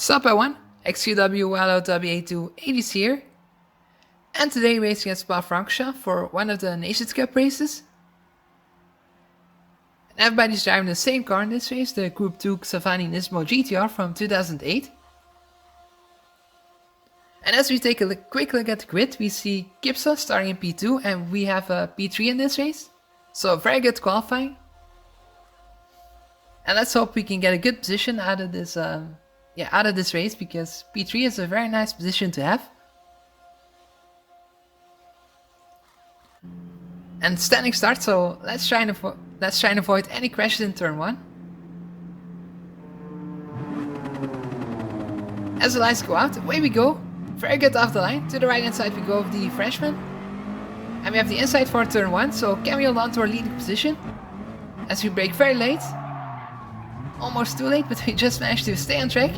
Sup everyone, XQW WA2 80s here, and today racing at Spa-Francorchamps for one of the Nations Cup races. And everybody's driving the same car in this race, the Group 2 Xanavi Nismo GTR from 2008. And as we take a quick look at the grid, we see Kipsa starting in P2 and we have a P3 in this race. So very good qualifying. And let's hope we can get a good position out of this race, because P3 is a very nice position to have. And standing start, so let's try and avoid any crashes in turn 1. As the lights go out, away we go. Very good off the line. To the right hand side we go of the Frenchman. And we have the inside for turn 1, so can we hold on to our leading position? As we brake very late. Almost too late, but we just managed to stay on track.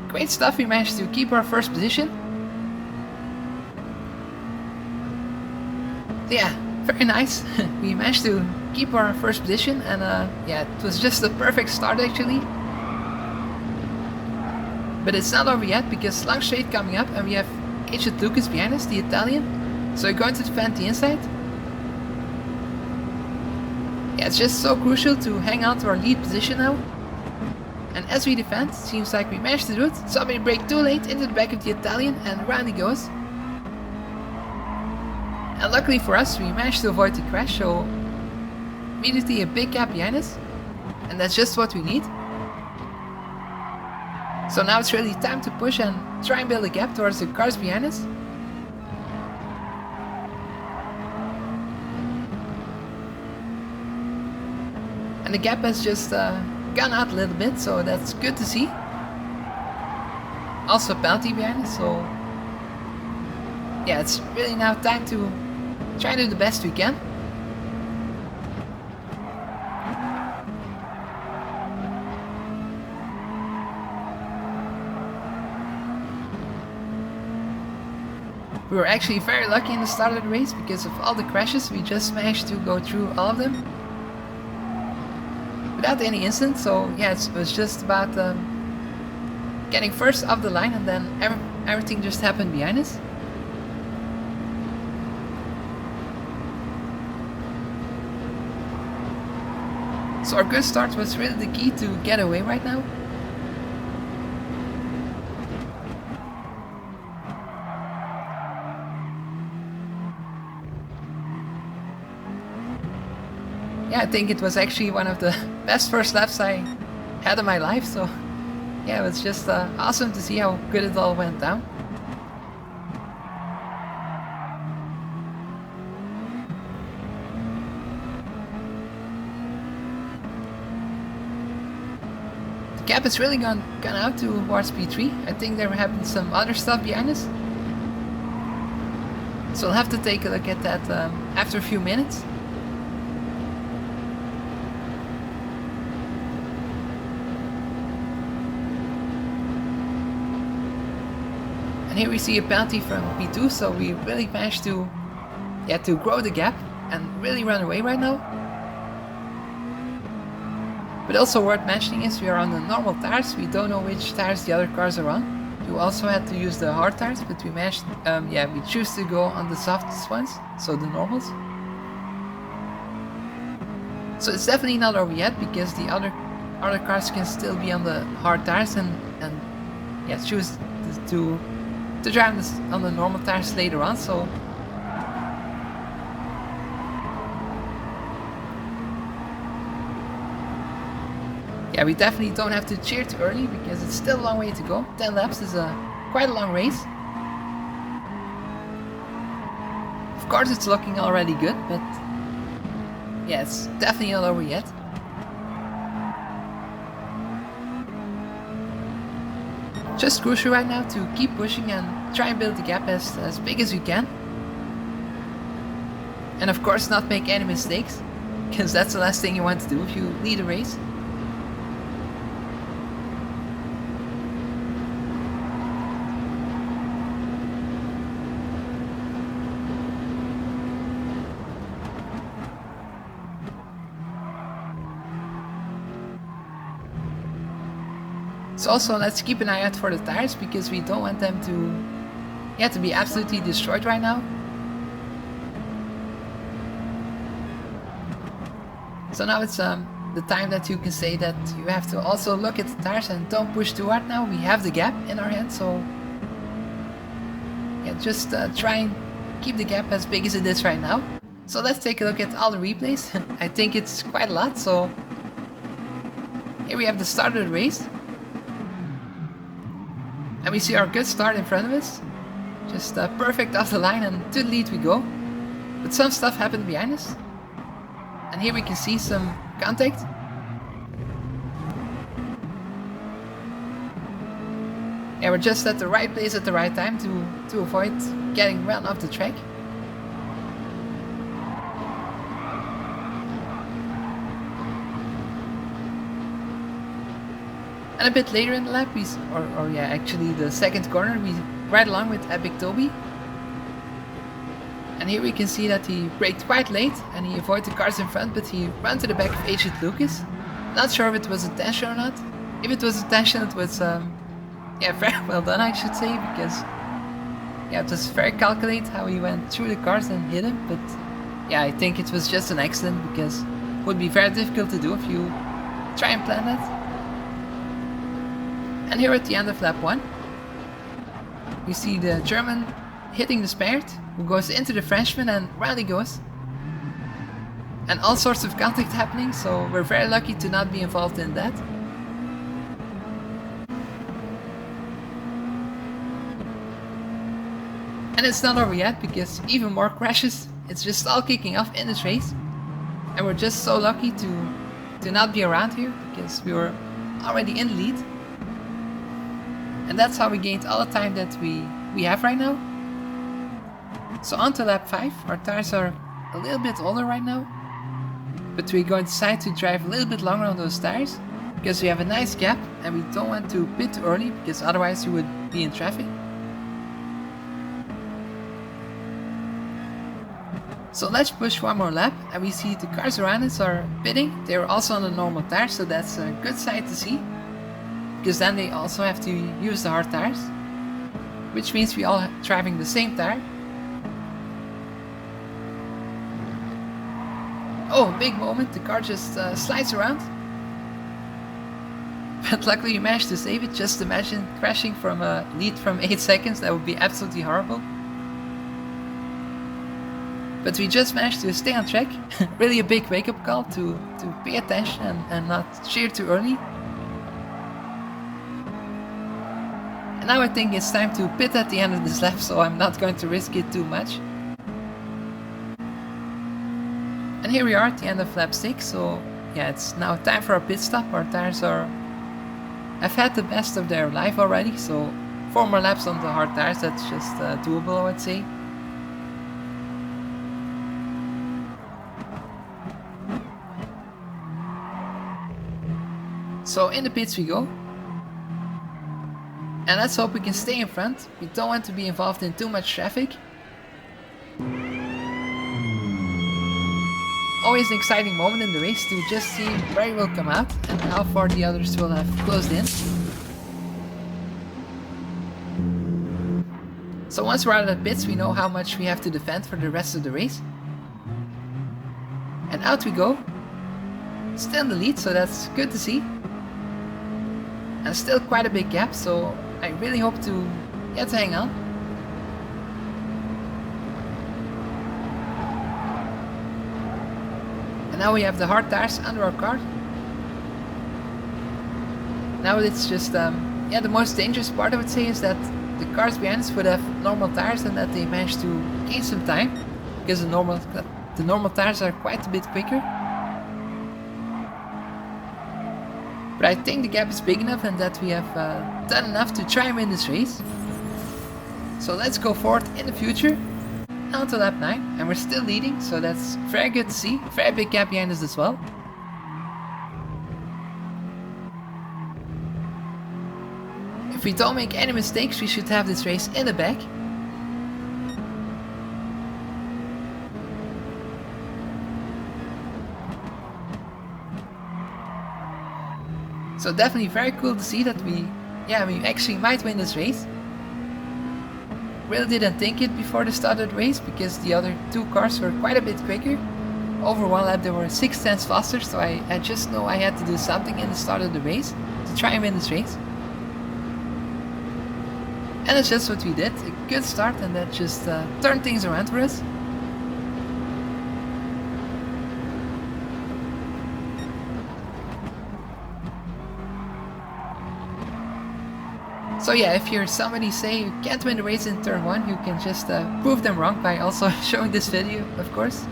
Great stuff, we managed to keep our first position. So yeah, very nice. We managed to keep our first position, and yeah, it was just a perfect start actually. But it's not over yet, because long straight coming up and we have Agent Lucas behind us, the Italian. So we're going to defend the inside. Yeah, it's just so crucial to hang on to our lead position now. And as we defend, seems like we managed to do it. Somebody braked too late into the back of the Italian and round he goes. And luckily for us, we managed to avoid the crash, so immediately a big gap behind us. And that's just what we need. So now it's really time to push and try and build a gap towards the cars behind us. And the gap has just gone out a little bit, so that's good to see. Also a penalty behind us, so yeah, it's really now time to try and do the best we can. We were actually very lucky in the start of the race because of all the crashes. We just managed to go through all of them without any incident, so yeah, it was just about getting first off the line, and then everything just happened behind us. So our good start was really the key to get away right now. Yeah, I think it was actually one of the best first laps I had in my life, so yeah, it was just awesome to see how good it all went down. The gap has really gone out towards P3. I think there happened some other stuff behind us. So we'll have to take a look at that after a few minutes. And here we see a penalty from P2, so we really managed to grow the gap and really run away right now. But also worth mentioning is we are on the normal tires. We don't know which tires the other cars are on. You also had to use the hard tires, but we managed, we choose to go on the softest ones, so the normals. So it's definitely not over yet, because the other cars can still be on the hard tires and yeah, choose to drive on the normal tires later on, so yeah, we definitely don't have to cheer too early, because it's still a long way to go. 10 laps is quite a long race. Of course it's looking already good, but yeah, it's definitely not over yet. Just crucial right now to keep pushing and try and build the gap as big as we can. And of course not make any mistakes, because that's the last thing you want to do if you lead a race. So also let's keep an eye out for the tires, because we don't want them to be absolutely destroyed right now. So now it's the time that you can say that you have to also look at the tires and don't push too hard now. We have the gap in our hand, so yeah, just try and keep the gap as big as it is right now. So let's take a look at all the replays. I think it's quite a lot, so here we have the start of the race. And we see our good start in front of us. Just perfect off the line, and to the lead we go. But some stuff happened behind us. And here we can see some contact. Yeah, we're just at the right place at the right time to avoid getting run off the track. And a bit later in the lap, actually the second corner, we ride along with Epic Toby. And here we can see that he braked quite late and he avoided the cars in front, but he ran to the back of Agent Lucas. Not sure if it was intentional or not. If it was intentional, it was very well done, I should say, because it was very calculated how he went through the cars and hit him. But yeah, I think it was just an accident, because it would be very difficult to do if you try and plan that. And here at the end of lap 1, we see the German hitting the Spaniard, who goes into the Frenchman, and round he goes. And all sorts of contact happening, so we're very lucky to not be involved in that. And it's not over yet, because even more crashes. It's just all kicking off in this race. And we're just so lucky to not be around here, because we were already in the lead. And that's how we gained all the time that we have right now. So on to lap 5. Our tires are a little bit older right now. But we're going to decide to drive a little bit longer on those tires, because we have a nice gap and we don't want to pit too early, because otherwise you would be in traffic. So let's push one more lap, and we see the cars around us are pitting. They were also on the normal tires, so that's a good sight to see. Because then they also have to use the hard tires, which means we all driving the same tire. Oh, big moment, the car just slides around. But luckily we managed to save it. Just imagine crashing from a lead from 8 seconds, that would be absolutely horrible. But we just managed to stay on track. Really a big wake-up call to pay attention and not cheer too early. And now I think it's time to pit at the end of this lap, so I'm not going to risk it too much. And here we are at the end of lap 6, so yeah, it's now time for our pit stop. Our tires have had the best of their life already, so 4 more laps on the hard tires, that's just doable, I would say. So in the pits we go. And let's hope we can stay in front. We don't want to be involved in too much traffic. Always an exciting moment in the race to just see where he will come out and how far the others will have closed in. So once we're out of the pits, we know how much we have to defend for the rest of the race. And out we go. Still in the lead, so that's good to see. And still quite a big gap, so I really hope to hang on. And now we have the hard tires under our car. Now it's just, the most dangerous part I would say is that the cars behind us would have normal tires and that they managed to gain some time. Because the normal tires are quite a bit quicker. But I think the gap is big enough and that we have done enough to try and win this race. So let's go forward in the future. Now to lap 9, and we're still leading, so that's very good to see. Very big gap behind us as well. If we don't make any mistakes, we should have this race in the back. So So definitely very cool to see that we actually might win this race. Really didn't think it before the start of the race because the other two cars were quite a bit quicker. Over one lap they were 6/10 faster, so I just know I had to do something in the start of the race to try and win this race. And that's just what we did. A good start, and that just turned things around for us. So yeah, if you're somebody say you can't win the race in turn 1, you can just prove them wrong by also showing this video, of course.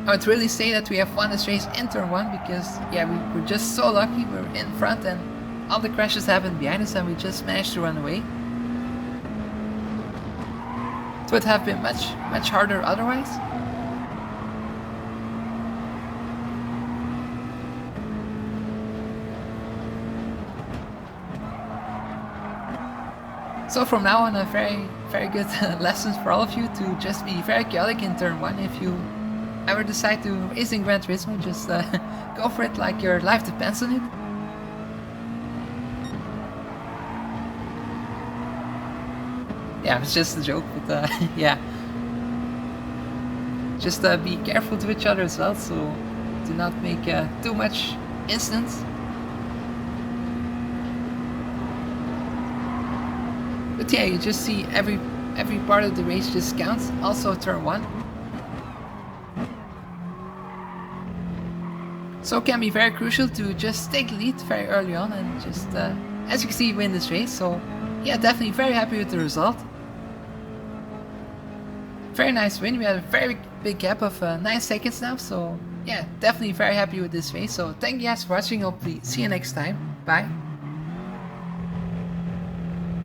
I would really say that we have won this race in turn 1 because yeah, we were just so lucky. We were in front and all the crashes happened behind us and we just managed to run away. It would have been much harder otherwise. So from now on, a very good lessons for all of you to just be very chaotic in turn 1. If you ever decide to race in Gran Turismo, just go for it like your life depends on it. Yeah, it's just a joke, but yeah. Just be careful to each other as well, so do not make too much incidents. But yeah, you just see every part of the race just counts, also turn 1. So it can be very crucial to just take the lead very early on and just, as you can see, win this race. So yeah, definitely very happy with the result. Very nice win. We had a very big gap of 9 seconds now. So yeah, definitely very happy with this race. So thank you guys for watching. Hopefully see you next time. Bye.